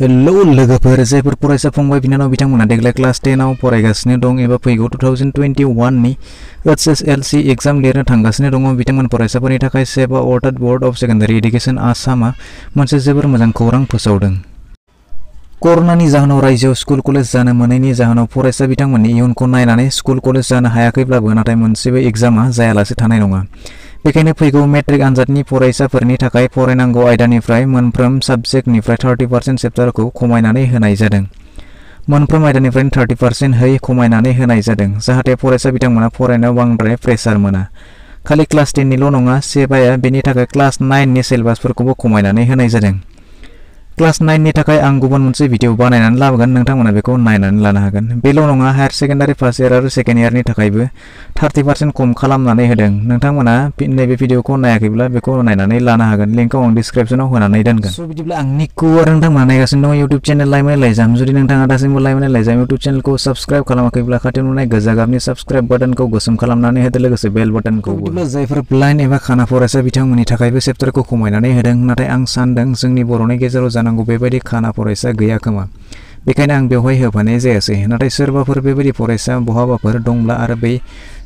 Hello लोगोफोर जायफोर फरायसा फंबाय बिनानाव बिथांमोना देग्लाय क्लास 10 आव फरायगासिनो दं एबा फैगौ 2021 नि HSLC एग्जाम लिरनो थांगासिनो दङ बिथांमोन फरायसाफोरनि थाखाय सेवा अर्थात बोर्ड अफ सेकेन्डारि एडुकेशन आसामा मोनसे जोबोर मोजां खौरां फोसावदों। कर'नानि जाहोनाव रायजोआव स्कुल कलेज जानो मोनैनि जाहोनाव फरायसा बिथांमोननि इयुनखौ नायनानै स्कुल कलेज जानो हायाखैब्लाबो नाथाय मोनसेबो एग्जामा जायालासे थानाय नङा। बेखायनो फैगौ मेट्रिक आनजादनि फरायसाफोरनि थाखाय फरायनांगौ आयदानिफ्राय मोनफ्रोम साबजेक्टनिफ्राय 30% चेप्टारखौ खमायनानै होनाय जादों। मोनफ्रोम आयदानिफ्रायनो 30% खमायनानै होनाय जादों जाहाथे फरायसा बिथांमोना फरायनायाव बांद्राय प्रेसार मोना। खालि क्लास 10 निल' नङा सेबाया बेनि थाखाय क्लास 9 नि सिलेबासफोरखौबो खमायनानै होनाय जादों। क्लास 9 नि थाखाय आं गुबुन मोनसे भिडिअ बानायनानै लाबोगोन नोंथांमोना बेखौ नायनानै लानो हागोन। बेल' नङा हायार सेकेन्डारि फार्स्ट इयार आरो सेकेन्ड इयारनि थाखायबो 30% खम खालामनानै होदों। नोंथांमोना नैबे भिडिअखौ नायाखैब्ला बेखौ नायनानै लानो हागोन लिंकखौ आं डिसक्रिप्शनाव होनानै दोनगोन। स' बिदिब्ला आंनि आरो नोंथांमोना नायगासिनो दङ इउटिउब चेनेल लाइमोन लाइजाम। जुदि नोंथाङा दासिमबो लाइमोन लाइजाम इउटिउब चेनेलखौ साबस्क्राइब खालामाखैब्ला खाथियाव नुनाय गोजा गाबनि साबस्क्राइब बाटनखौ गोसोम खालामनानै होदो लोगोसे बेल बाटनखौ। बिदिब्ला जायफोर ब्लाइन्ड एबा खाना फरायसा बिथांमोननि थाखायबो चेप्टारखौ खमायनानै होदों नाथाय आं सानदों जोंनि बर'नि गेजेराव जानांगौ बेबायदि खाना फरायसा गैया खोमा बेखायनो आं बेवहाय होफानाय जायासै। नाथाय सोरबाफोर बेबायदि फरायसा बहाबाफोर दंब्ला आरो बै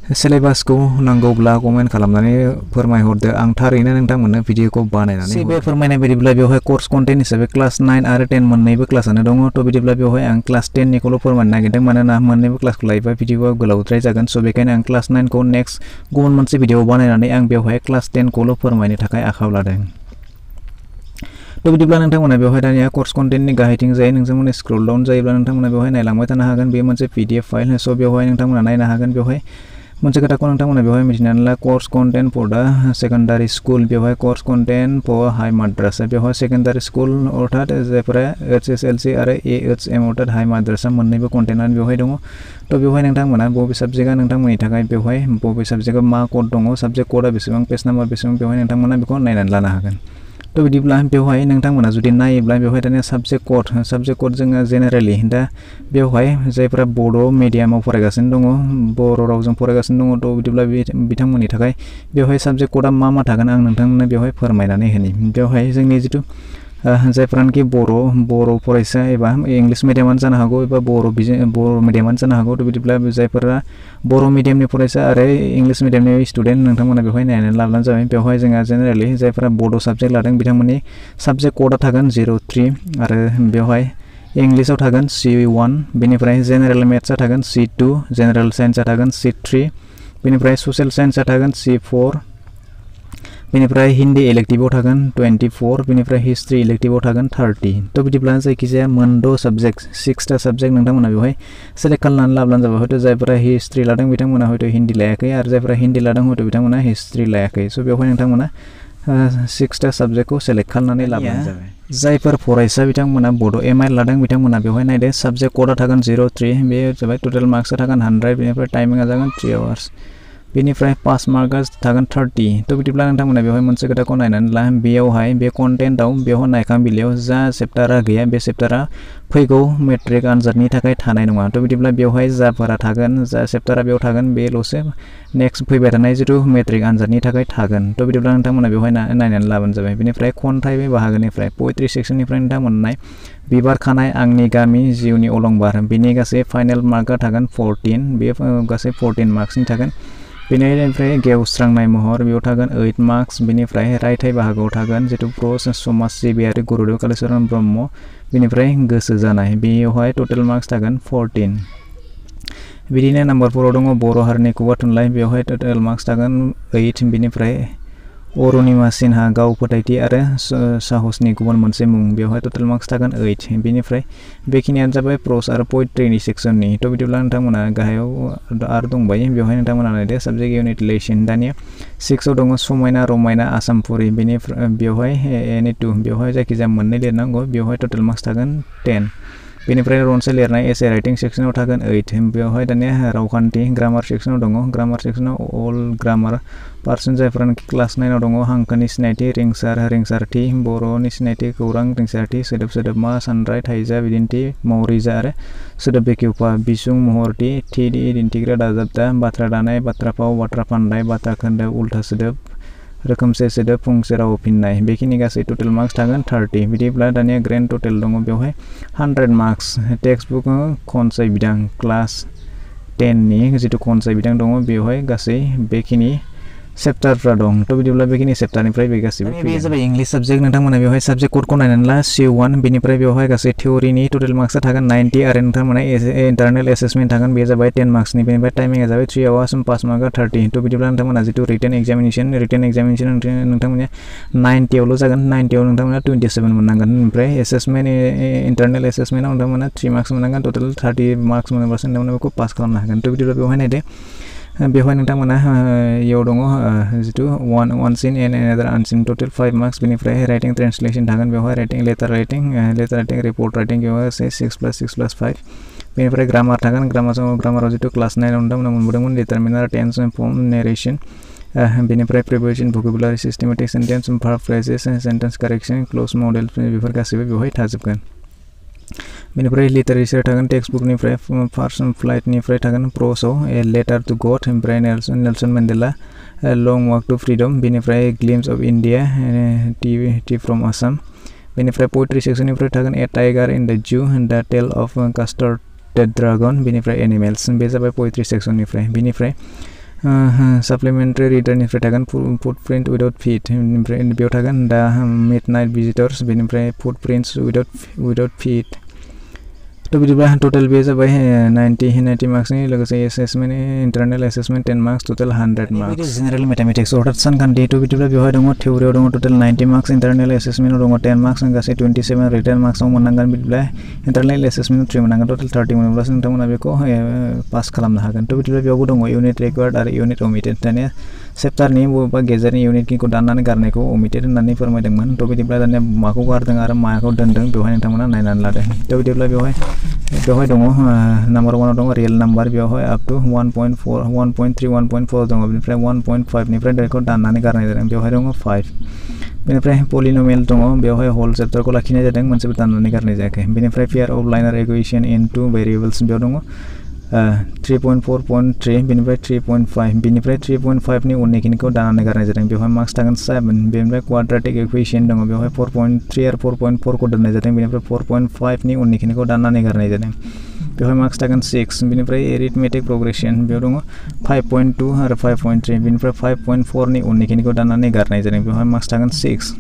सिलेबासखौ नांगौब्ला कमेन्ट खालामनानै फोरमायहरदो आं थारैनो नोंथांमोननो भिडिअखौ बानायनानै बे फोरमायनाय बायदिब्ला बेवहाय कर्स कन्टेन्ट हिसाबै क्लास 9 आरो 10 मोननैबो क्लासआनो दङ। थ' बिदिब्ला बेवहाय आं क्लास 10 निखौल' फोरमायनो नागिरदों मानोना मोननैबो क्लासखौ लायोबा भिडिअआ गोलावद्राय जागोन। स' बेखायनो आं क्लास 9 खौ नेक्स्ट गुबुन मोनसे भिडिअ बानायनानै आं बेवहाय क्लास 10 खौल' फोरमायनो थाखाय आखायाव लादों। थ' बिदिब्ला नोंथांमोना बेवहाय दानिया कर्स कन्टेन्टनि गाहायथिं जायो नोंथांमोना स्क्रल डाउन जायोब्ला नोंथांमोना बेवहाय नायलांबाय थानो हागोन। बेयो मोनसे PDF फाइल। स' बेवहाय नोंथांमोना नायनो हागोन। बेवहाय मोनसे खोथाखौ नोंथांमोना बेवहाय मिथिनानै ला कर्स कन्टेन्ट फर दा सेकेन्डारि स्कुल बेवहाय कर्स कन्टेन्ट फर हाई माद्रासा बेवहाय सेकेन्डारि स्कुल अर्थात जायफोरा HSLC आरो AHM अर्थात हाई माद्रासा मोननैबो कन्टेन्टआनो बेवहाय दङ। थ' बेवहाय नोंथांमोना बबे साबजेक्टआ नोंथांमोननि थाखाय बेवहाय बबे साबजेक्टआव मा कड दङ साबजेक्ट क'डआ बेसेबां पेज नाम्बार बेसेबां बेवहाय नोंथांमोना बेखौ नायनानै लानो हागोन। थ' बिदिब्ला बेवहाय नोंथांमोना जुदि नायोब्ला बेवहाय दानिया साबजेक्ट कड जोङो जेनेरेलि दा बेवहाय जायफोरा बड' मिडियामाव फरायगासिनो दङ बर' रावजों फरायगासिनो दङ थ' बिदिब्ला बिथांमोननि थाखाय बेवहाय साबजेक्ट क'डआ मा थागोन आं नोंथांमोननो बेवहाय फोरमायनानै होनि। बेवहाय जोंनि जिथु जायफोरानोखि बर' फरायसा एबा इंलिश मिडियामानो जानो हागौ एबा बर' मिडियामानो जानो हागौ। थ' बिदिब्ला जायफोरा बर' मिडियामनि फरायसा आरो इंलिश मिडियामनि स्टुडेन्ट नोंथांमोना बेवहाय नायनानै लाब्लानो जाबाय। बेवहाय जोंहा जेनेरेलि जायफोरा बड' साबजेक्ट लादों बिथांमोननि साबजेक्ट क'डआ थागोन 03 आरो बेवहाय इंलिसाव थागोन C1 बेनिफ्राय जेनेरेल मेथ्सआ थागोन C2 जेनेरेल साइन्सआ थागोन C3 बेनिफ्राय ससियेल साइन्सआ थागोन C4 बेनिफ्राय हिन्दी इलेक्टिभआव थागोन 24 बेनिफ्राय हिस्ट्रि इलेक्टिभआव थागोन 30। थ' बिदिब्ला जायखिजाया मोनद' साबजेक्ट 6टा साबजेक्ट नोंथांमोना बेवहाय सेलेक्ट खालामनानै लाब्लानो जाबाय। हयथ' जायफोरा हिस्ट्रि लादों बिथांमोना हयथ' हिन्दी लायाखै आरो जायफोरा हिन्दी लादों हयथ' बिथांमोना हिस्ट्रि लायाखै। स' बेवहाय नोंथांमोना 6टा साबजेक्टखौ सेलेक्ट खालामनानै लाब्लानो जाबाय। जायफोर फरायसा बिथांमोना बड' MI लादों बिथांमोना बेवहाय नायदो साबजेक्ट क'डआ थागोन 03 बे जाबाय टटेल मार्क्सआ थागोन 100 बेनिफ्राय टाइमिंआ जागोन 3 आवार्स बेनिफ्राय पास मार्कआ थागोन 30। थ' बिदिब्ला नोंथांमोना बेवहाय मोनसे खोथाखौ नायनानै ला बेयावहाय बे कन्टेन्टआव बेवहाय नायखां बिलायाव जा चेप्टारा गैया बे चेप्टारा फैगौ मेट्रिक आनजादनि थाखाय थानाय नङा। थ' बिदिब्ला बेवहाय जाफोरा थागोन जा चेप्टारा बेयाव थागोन बेल'सो नेक्स्ट फैबाय थानाय जिथु मेट्रिक आनजादनि थाखाय थागोन। थ' बिदिब्ला नोंथांमोना बेवहाय नायनानै लाबानो जाबाय। बेनिफ्राय खन्थाइ बे बाहागोनिफ्राय पयेट्रि सेक्सननिफ्राय नोंथांमोननाय बिबार खानाय आंनि गामि जिउनि अलंबार बेनि गासै फाइनेल मार्कआ थागोन 14 बे गासै 14 मार्क्सनि थागोन। बेनिफ्राय गेवस्रांनाय महर बेयाव थागोन 8 मार्क्स बेनिफ्राय रायथाइ बाहागोआव थागोन जिथु प्र'ज समाज सिबियारि गुरुदेव कालिचरन ब्रह्म बेनिफ्राय गोसो जानाय बेयावहाय टटेल मार्क्स थागोन 14। बिदिनो नाम्बार 4आव दङ बर' हारिनि खुगा थुनलाइ बेवहाय टटेल मार्क्स थागोन 8 बेनिफ्राय अरुणिमा सिन्हा गाव फोथायथि आरो साहसनि गुबुन मोनसे मुं बेवहाय टटेल मार्क्स थागोन 8 बेनिफ्राय बेखिनियानो जाबाय प्र'ज आरो पयेट्रिनि सेक्सननि। थ' बिदिब्ला नोंथांमोना गाहायाव आरो दंबायो बेवहाय नोंथांमोना नायदो साबजेक्ट इउनिट लेसन दानिया 6आव दङ समायना रमायना आसामपुरि बेनिफ्राय बेवहाय NA2 बेवहाय जायखिजाया मोननै लिरनांगौ बेवहाय टटेल मार्क्स थागोन 10 बेनिफ्राय रनसाय लिरनाय एसे राइटिं सेक्सनाव थागोन 8 बेवहाय दानिया रावखान्थि ग्रामार सेक्सनाव दङ ग्रामार सेक्सनाव अल ग्रामार पार्सन जायफोरानोखि क्लास 9आव दङ हांखोनि सिनायथि रिंसारथि बर'नि सिनायथि खौरां रिंसारथि सोदोब सोदोबमा सानराय थाइजा बिदिन्थि मावरिजा आरो सोदोब बेखेवफा बिसुं महरथि थि दिन्थिग्रा दाजाबदा बाथ्रा दानाय बाथ्रा फाव बाथ्रा फान्दाय बाथ्रा खोन्दोब उल्था सोदोब रोखोमसे सोदोब फंसे राव फिननाय बेखिनि गासै टोटल मार्क्स थागोन 30 बिदिब्ला दानिया ग्रेन्ड टोटल दङ बेवहाय 100 मार्क्स टेक्स्ट बुक खनसाय बिदां क्लास 10 नि जितु खनसाय बिदां दङ बेवहाय गासै बेखिनि चैप्टारफ्रा दं तो बिदिब्ला बेखिनि चैप्टारनिफ्राय बे गासैबो बे जाबाय इंलिश सब्जेक्ट नोंथांमोना बेवहाय सब्जेक्ट कोडखौ नायनानै ला C1 बेनिफ्राय बेवहाय गासै थियरिनि टोटल मार्क्सआ थागोन 90 आरो नोंथांमोना इंटरनल एसेसमेन्ट थागोन बे जाबाय 10 मार्क्सनि बेनिफ्राय टाइमिंआ जाबाय 3 आवार्स पास मार्कआ 30 तो बिदिब्ला नोंथांमोना जितु रिटेन एग्जामिनेशन नोंथांमोना 90 आवल' जागोन 90 आव नोंथांमोना 27 मोननांगोन ओमफ्राय एसेसमेन्ट इंटरनल एसेसमेन्टआव नोंथांमोना 3 मार्क्स मोननांगोन टोटल 30 मार्क्स मोनोब्लासो नोंथांमोना बेखौ पास खालामनो हागोन तो बिदिब्ला बेवहाय नायदो बेवहाय नोंथांमोना याव दङ जितु one seen and another unseen total 5 marks बेनिफ्राय राइटिं ट्रान्सलेशन थागोन बेवहाय writing later writing report writing बेवहाय 6+6+5 बेनिफ्राय ग्रामार थागोन ग्रामाराव जितु क्लास 9 आव नोंथांमोना मोनबोदोंमोन डिटरमिनार टेन्स फर्म नेरेशन बेनिफ्राय preposition vocabulary systematic sentence verb phrases sentence correction cloze model before गासैबो बेवहाय थाजोबगोन बेनिफ्राय लिटारेचार थागोन टेक्स्ट बुकनिफ्राय फार्स्ट फ्लाइटनिफ्राय थागोन प्रोसआव ए लेटार टु गड ओमफ्राय Nelson Mandela long walk to freedom बेनिफ्राय glimpse of India tea from Assam बेनिफ्राय पोएट्री सेक्सननिफ्राय थागोन a tiger in the zoo the tale of custard the dragon बेनिफ्राय एनिमेल्स बे जाबाय पोएट्री सेक्सननिफ्राय बेनिफ्राय सप्लिमेन्टारि रिडारनिफ्राय थागोन फुटप्रिन्ट विदाउट फिट बेनिफ्राय बेयाव थागोन द मिडनाइट भिजिटर्स बेनिफ्राय फुटप्रिन्ट्स विदाउट फिट तो बिदिब्ला टोटल बे जाबाय 90 मार्क्सनि लोगोसे assessment internal assessment 10 marks total 100 marks general mathematics अर्थात सानखान्थि तो बिदिब्ला बेवहाय दङ थियरियाव दङ टोटल 90 मार्क्स इंटरनल एसेसमेन्टआव दङ 10 मार्क्स गासै 27 रिटन मार्क्सआव मोननांगोन बिदिब्ला इंटरनल एसेसमेन्टआव 3 मोननांगोन टोटल 30 मोनोब्लासो नोंथांमोना बेखौ पास खालामनो हागोन तो बिदिब्ला बेयावबो दङ इउनिट रिक्वायर्ड आरो इउनिट ओमिटेड दानिया चैप्टारनि बबेबा गेजेरनि इउनिटखौ दाननानै गारनायखौ ओमिटेड होननानै फोरमायदोंमोन तो बिदिब्ला दानिया माखौ गारदों आरो माखौ दोनदों बेवहाय नोंथांमोना नायनानै लादों तो बिदिब्ला बेवहाय दङ नम्बर 1 आव दङ रियेल नाम्बार बेवहाय अप टु 1.4 1.3 1.4 दङ बेनिफ्राय 1.5 निफ्राय बेखौ दाननानै गारनाय जादों बेवहाय दङ 5 बेनिफ्राय पलिनोमियल दङ बेवहाय होल चैप्टारखौ लाखिनाय जादों मोनसेबो दाननानै गारनाय जायाखै बेनिफ्राय pair of liner equation in two variables बेयाव दङ 3.4.3 बेनिफ्राय 3.5 बेनिफ्राय 3.5 नि उननिखिनिखौ दाननानै गारनाय जादों बेवहाय मार्क्स थागोन 7 बेनिफ्राय क्वाड्रेटिक इक्वेशन दङ बेवहाय 4.3 आरो 4.4 को दोननाय जादों बेनिफ्राय 4.5 नि उननिखिनिखौ दाननानै गारनाय जादों बेवहाय मार्क्स थागोन 6 बेनिफ्राय एरिथमेटिक प्रोग्रेशन बेयाव दङ 5.2 आरो 5.3 बेनिफ्राय 5.4 नि उननिखिनिखौ दाननानै गारनाय जादों बेवहाय मार्क्स थागोन 6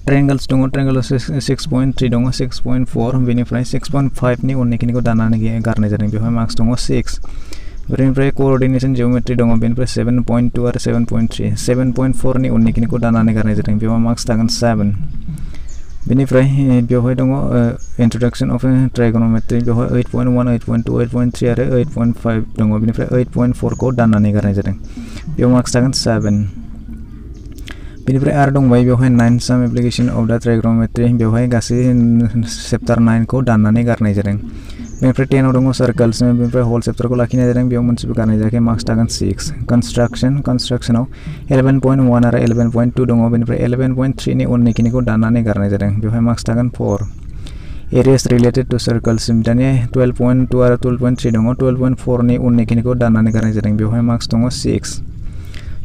ट्रायंगल्स दङ ट्रायंगल 6.3 दङ 6.4 बेनिफ्राय 6.5 नि उननिखिनिखौ दाननानै गारनाय जादों बेवहाय मार्क्स दङ 6 बेनिफ्राय कोअर्डिनेशन जियोमेट्री दङ बेनिफ्राय 7.2 आरो 7.3 7.4 नि उननिखिनिखौ दाननानै गारनाय जादों बेवहाय मार्क्स थागोन 7 बेनिफ्राय बेवहाय दङ इंट्रोडक्शन अफ ट्राइगोनोमेट्री बेवहाय 8.1 8.2 8.3 आरो 8.5 दङ बेनिफ्राय 8.4 को दाननानै गारनाय जादों बेयाव मार्क्स थागोन 7 बेनिफ्राय आरो दंबाय बेवहाय 9 सम एप्लिकेशन अफ द ट्राइगोनोमेट्री बेवहाय गासै चैप्टार 9 को दाननानै गारनाय जादों बेनिफ्राय 10 आव दङ सर्कल्स बेनिफ्राय होल चैप्टारखौ लाखिनाय जादों बेयाव मोनसेबो गारनाय जायाखै मार्क्स थागोन 6 कन्स्ट्रक्शनाव 11.1 आरो 11.2 दङ बेनिफ्राय 11.3 नि उननिखिनिखौ दाननानै गारनाय जादों बेवहाय मार्क्स थागोन 4 एरियास रिलेटेड टु सर्कल्स दानिया 12.2 आरो 12.3 दङ 12.4 नि उननिखिनिखौ दाननानै गारनाय जादों बेवहाय मार्क्स दङ 6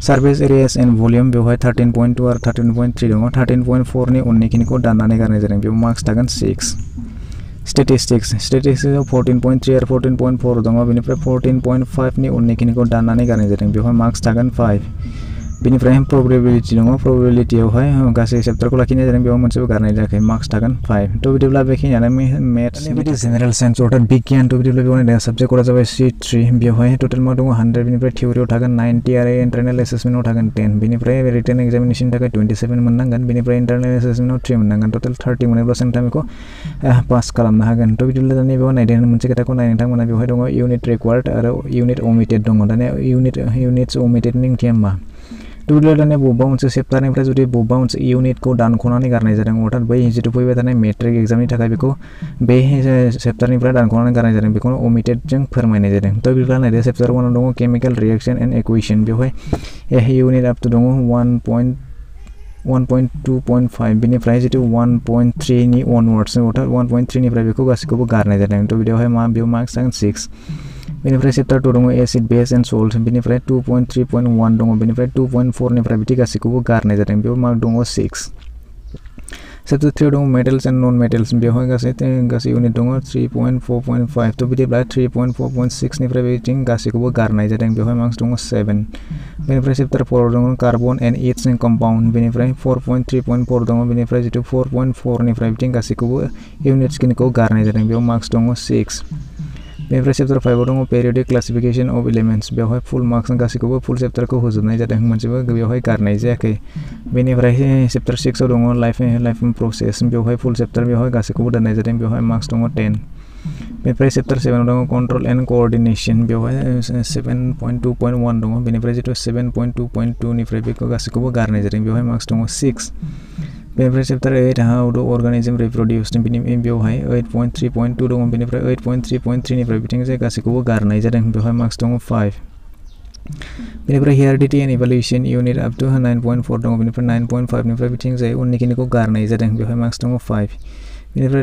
Surface areas and volume बेवहाय 13.2 आरो 13.3 दङ 13.4 नि उननिखिनिखौ दाननानै गारनाय जादों बेयाव मार्क्स थागोन 6 Statistics 14.3 आरो 14.4 दङ बेनिफ्राय 14.5 नि उननिखिनिखौ दाननानै गारनाय जादों बेवहाय मार्क्स थागोन 5 बेनिफ्राय प्रोबेबिलिटी दङ प्रोबेबिलिटीयावहाय गासै चैप्टारखौ लाखिनाय जादों बेयाव मोनसेबो गारनाय जायाखै मार्क्स थागोन 5 तो बिदिब्ला बेखिनियानो मैथ्स जेनेरेल साइन्स अर्थात बिगियान तो बिदिब्ला बेवहाय सब्जेक्ट कोडा जाबाय C3 बेवहाय टोटल मार्क दङ 100 बेनिफ्राय थियरियाव थागोन 90 आरो इंटरनल एसेसमेन्टआव थागोन 10 बेनिफ्राय रिटन एग्जामिनेशन थाखाय 27 मोननांगोन बेनिफ्राय इंटरनल एसेसमेन्टआव 3 मोननांगोन टोटल 30 मोनोब्लासो नोंथाङा बेखौ पास खालामनो हागोन तो बिदिब्ला दानिया बेवहाय नायदों मोनसे खोथाखौ नाय नोंथांमोना बेवहाय दङ इउनिट रिक्वायर्ड आरो इउनिट ओमिटेड दङ दानिया इउनिट्स ओमिटेडनि ओंथिया मा तो बिदिब्ला दानिया बबेबा मोनसे चैप्टारनिफ्राय जुदि बबेबा मोनसे इउनिटखौ दानख'नानै गारनाय जादों अर्थात बै जितु फैबाय थानाय मेट्रिक एग्जामनि थाखाय बेखौ बे चैप्टारनिफ्राय दानख'नानै गारनाय जादों बेखौनो ओमिटेडजों फोरमायनाय जादों तो बिदिब्ला नायदो चैप्टार 1 आव दङ केमिकल रिएक्शन एन्ड इक्वेशन बेवहाय इउनिट अप टु दङ 1.2.5 बेनिफ्राय जितु 1.3 नि अनवर्ड्स अर्थात 1.3 निफ्राय बेखौ गासैखौबो गारनाय जादों तो बेवहाय बेयाव मार्क्स थागोन 6 बेनिफ्राय चैप्टार 2 दङ एसिड बेस एन्ड सल्ट बेनिफ्राय 2.3.1 दङ बेनिफ्राय 2.4 निफ्राय बिदि गासैखौबो गारनाय जादों बेयाव मार्क दङ 6 चैप्टार 3 दङ मेटल्स एन्ड नन मेटल्स बेवहाय गासै यूनिट दङ 3.4.5 तो बिदिब्ला 3.4.6 निफ्राय बिथिं गासैखौबो गारनाय जादों बेवहाय मार्क्स दङ 7 बेनिफ्राय चैप्टार 4 दङ कार्बन एन्ड इट्स कम्पाउन्ड बेनिफ्राय 4.3.4 दङ बेनिफ्राय जितु 4.4 निफ्राय बिथिं गासैखौबो यूनिट्स खिनिखौ गारनाय जादों बेयाव मार्क्स दङ 6 बेनिफ्राय चैप्टार 5 दङ पेरियोडिक क्लासिफिकेशन अफ एलिमेंट्स बेवहाय फुल मार्क्स गासैखौबो फुल चैप्टारखौ होजोबनाय जादों मोनसेबो बेवहाय गारनाय जायाखै बेनिफ्राय चैप्टार 6 आव दङ लाइफ प्रोसेस बेवहाय फुल चैप्टार बेवहाय गासैखौबो दोननाय जादों बेवहाय मार्क्स दङ 10 बेनिफ्राय चैप्टार 7 आव दङ कंट्रोल एन्ड कोअर्डिनेशन बेवहाय 7.2.1 दङ बेनिफ्राय जितु 7.2.2 निफ्राय बेखौ गासैखौबो गारनाय जादों बेवहाय मार्क्स दङ 6 बेनिफ्राय chapter 8 how do organism reproduce बेवहाय 8.3.2 दङ बेनिफ्राय 8.3.3 निफ्राय बिथिंजाय गासैखौबो गारनाय जादों बेवहाय मार्क्स दङ 5 बेनिफ्राय heredity and evolution unit up to 9.4 दङ बेनिफ्राय 9.5 निफ्राय बिथिंजाय उननि खिनिखौ गारनाय जादों बेवहाय मार्क्स दङ 5 बेनिफ्राय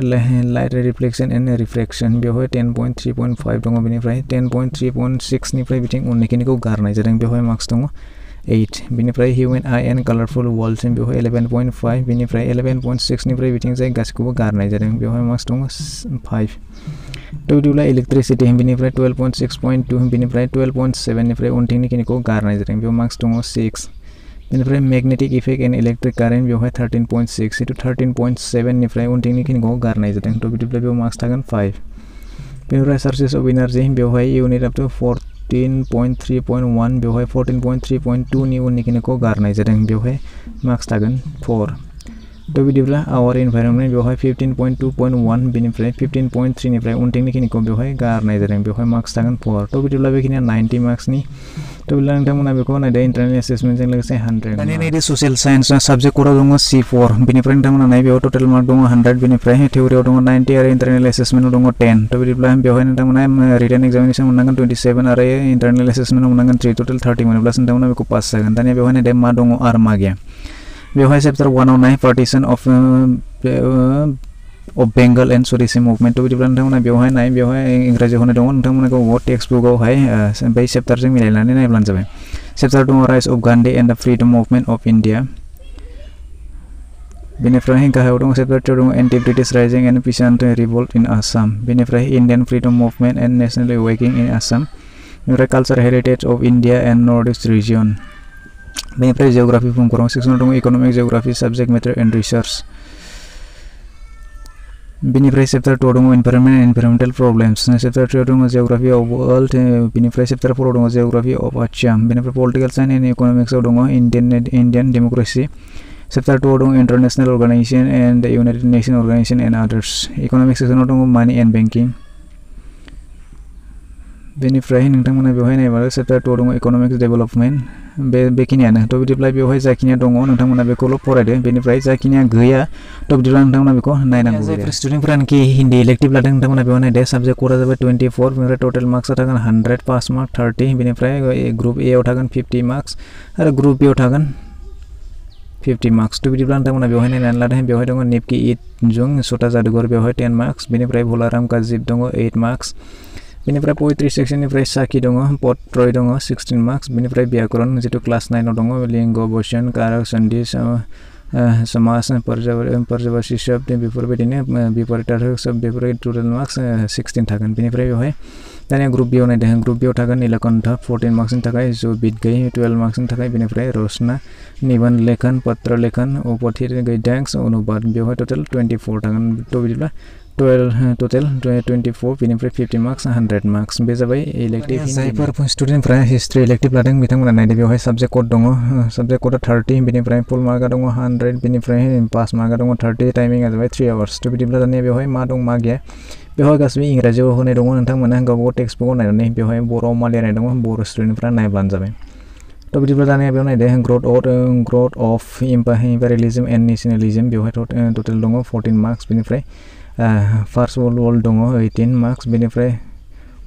लाइट रिफ्लेक्शन एन्ड रिफ्रेक्शन बेवहाय 10.3.5 दङ बेनिफ्राय 10.3.6 निफ्राय बिथिं उननि खिनिखौ गारनाय जादों बेवहाय मार्क्स दङ 8 बेनिफ्राय human eye and colourful worlds बेवहाय 11.5 बेनिफ्राय 11.6 निफ्राय बिथिंजाय गासैखौबो गारनाय जादों बेवहाय मार्क्स दङ 5 तो बिदिब्ला इलेक्ट्रिसिटी बेनिफ्राय 12.6.2 बेनिफ्राय 12.7 निफ्राय उनथिंनि खिनिखौ गारनाय जादों बेयाव मार्क्स दङ 6 बेनिफ्राय magnetic effect end electric current बेवहाय 13.6 इनटू 13.7 निफ्राय उनथिंनि खिनिखौ गारनाय जादों तो बिदिब्ला बेयाव मार्क्स थागोन 5 बेनिफ्राय सोर्सेस अफ एनार्जी बेवहाय यूनिट अप टू 14.3.1 बेवहाय 14.3.2 नि उननि खिनिखौ गारनाय जादों बेवहाय मार्क्स थागोन 4 तो बिदिब्ला आवर एनवायरनमेंट बेवहाय 15.2.1 बेनिफ्राय 15.3 निफ्राय उनथिंनि खिनिखौ बेवहाय गारनाय जादों बेवहाय मार्क्स थागोन 4 तो बिदिब्ला बेखिनिया 90 मार्क्सनि तो बिदिब्ला नोंथांमोना बेखौ नायदो इंटरनेल असेसमेन्टजों लोगोसे 100 दानिया नायदो ससियेल साइन्स सब्जेक्ट कोडआव दङ C4 बेनिफ्राय नोंथांमोना नाय बेयाव टोटल मार्क दङ 100 बेनिफ्राय थियरियाव दङ 90 आरो इंटरनेल असेसमेन्टआव दङ 10 तो बिदिब्ला बेवहाय नोंथांमोना रिटन एग्जामिनेशन मोननांगोन 27 आरो इंटरनेल असेसमेन्टआव मोननांगोन 3 टोटल 30 मोनोब्लासो नोंथांमोना बेखौ पास जागोन दानिया बेवहाय नायदो मा दङ आरो मा गैया बेवहाय चैप्टार 1 आव नाय पार्टीशन ऑफ बेंगल एंड स्वदेशी मूवमेंट तो बिदिब्ला नोंथांमोना बेवहाय नाय बेवहाय इंग्राजियाव होनाय दङ नोंथांमोनखौ टेक्स्ट बुकआवहाय बै चैप्टारजों मिलायनानै नायब्लानो जाबाय चैप्टार दङ rise of Gandhi and the freedom movement of India बेनिफ्राय गाहायाव दङ चैप्टार 2 दङ anti British rising and peasant revolt in Assam बेनिफ्राय Indian freedom movement and national awakening in Assam बेनिफ्राय culture heritage of India and north east region बेनिफ्राय geography भूमखौरां सेक्सनाव दङ economic geography subject matter and research बेनिफ्राय चैप्टार 2 दङ environment and environmental problems chapter 3 दङ geography of world बेनिफ्राय chapter 4 दङ जियोग्राफी अफ आसाम बेनिफ्राय पॉलिटिकल साइंस एंड इकोनॉमिक्स आव दङ इंडियन डेमोक्रेसी चैप्टार 2 दङ international organization and united nation organization and others economic सेक्सनाव दङ मनी एंड बैंकिंग बेनिफ्राय नोंथांमोना बेवहाय नायबानो चैप्टार 2 दङ इकोनॉमिक डेवलपमेंट बेखिनियानो तो बिदिब्ला बेवहाय जाखिनिया दङ नोंथांमोना बेखौल' फरायदो बेनिफ्राय जाखिनिया गैया तो बिदिब्ला नोंथांमोना बेखौ नायनांगौ जायो स्टुडेन्टफोरानोखि हिन्दी इलेक्टिभ लादों नोंथांमोना बेवहाय नायदो साबजेक्ट कोडआ जाबाय 24 बेनिफ्राय टोटल मार्क्सआ थागोन 100 पास मार्क 30 बेनिफ्राय ग्रुप ए आव थागोन 50 मार्क्स आरो ग्रुप बी आव थागोन 50 मार्क्स तो बिदिब्ला नोंथांमोना बेवहाय नायनानै लादो बेवहाय दङ निपकि इटजों सटा जादुगर बेवहाय 10 मार्क्स बेनिफ्राय भोलाराम काजिब दङ 8 मार्क्स बेनिफ्राय पोएट्री सेक्शननिफ्राय साखी दङ पत्रय दङ 16 मार्क्स बेनिफ्राय व्याकरण जितु क्लास 9 आव दङ लिंग वचन कारक सन्धि समास पर्यायवाची शब्द बेफोरबायदिनो विपरीतार्थक शब्द बेफोर टोटल मार्क्स 16 थागोन बेनिफ्राय बेवहाय दानिया ग्रुप बी आव नायदो ग्रुप बी आव थागोन नीलकंठ 14 मार्क्सनि थाखाय जुबित गई 12 मार्क्सनि थाखाय बेनिफ्राय रचना निबंध लेखन पत्र लेखन उपथिर गद्यांश अनुवाद बेवहाय टोटल 24 थागोन तो बिदिब्ला 12 टोटल 24 बेनिफ्राय 50 मार्क्स 100 मार्क्स बे जाबाय इलेक्टिभ जायफोर स्टुडेन्टफोरा हिस्ट्री इलेक्टिभ लादों बिथांमोना नायदो बेवहाय सब्जेक्ट कोड दङ सब्जेक्ट कोडआ 30 बेनिफ्राय फुल मार्कआ दङ 100 बेनिफ्राय पास मार्कआ दङ 30 टाइमिंआ जाबाय 3 आवर्स तो बिदिब्ला दानिया बेवहाय मा दं मा गैया बेवहाय गासैबो इंराजियाव होनाय दङ नोंथांमोना गावबा टेक्स्ट बुकआव नायनानै बेवहाय बर'आव मा लिरनाय दङ बर' स्टुडेन्टफोरा नायब्लानो जाबाय तो बिदिब्ला दानिया बेयाव नायदो growth of imperialism and nationalism बेवहाय टोटल दङ 14 मार्क्स बेनिफ्राय फर्स्ट वर्ल्ड वॉर दङ 18 मार्क्स बेनिफ्राय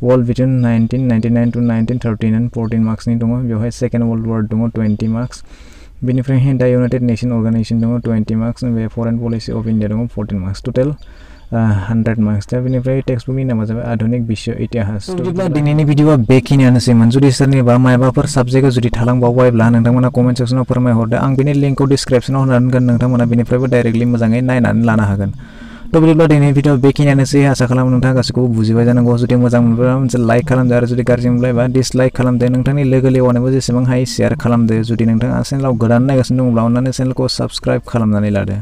वर्ल्ड बिटवीन 1999 टू 1939 14 मार्क्सनि दङ बेवहाय सेकेंड वर्ल्ड वॉर दङ 20 मार्क्स बेनिफ्राय द यूनाइटेड नेशन ऑर्गेनाइजेशन दङ 20 मार्क्स बे फरेन पॉलिसी अफ इंडिया दङ 14 मार्क्स टोटल 100 मार्क्स दा बेनिफ्राय टेक्सटबुकनि नामा जाबाय आधुनिक विश्व इतिहास बिदिब्ला दिनैनि भिडिअआ बेखिनियानोसैमोन जुदि सोरनिबा मायबाफोर साबजेक्टआ जुदि थालांबावबायब्ला नोंथांमोना कमेन्ट सेक्सनाव फोरमायहरदो आं बेनि लिंकखौ डिसक्रिप्शनाव होना दोनगोन नोंथांमोना बेनिफ्रायबो डाइरेक्टलि मोजाङै नायनानै लानो हागोन तो बिदिब्ला दिनैनि भिडिअआ बेखिनियानोसै आसा खालामो नोंथाङा गासैखौबो बुजिबाय जानांगौ जुदि मोजां मोनब्ला मोनसे लाइक खालामदो आरो जुदि गाज्रि मोनब्ला डिसलाइक खालामदो नोंथांनि लोगो लेवानोबो जेसेबां हायो शेयार खालामदो जुदि नोंथाङा चेनेलाव गोदान नायगासिनो दङब्ला अन्नानै चेनेलखौ साबस्क्राइब खालामनानै लादो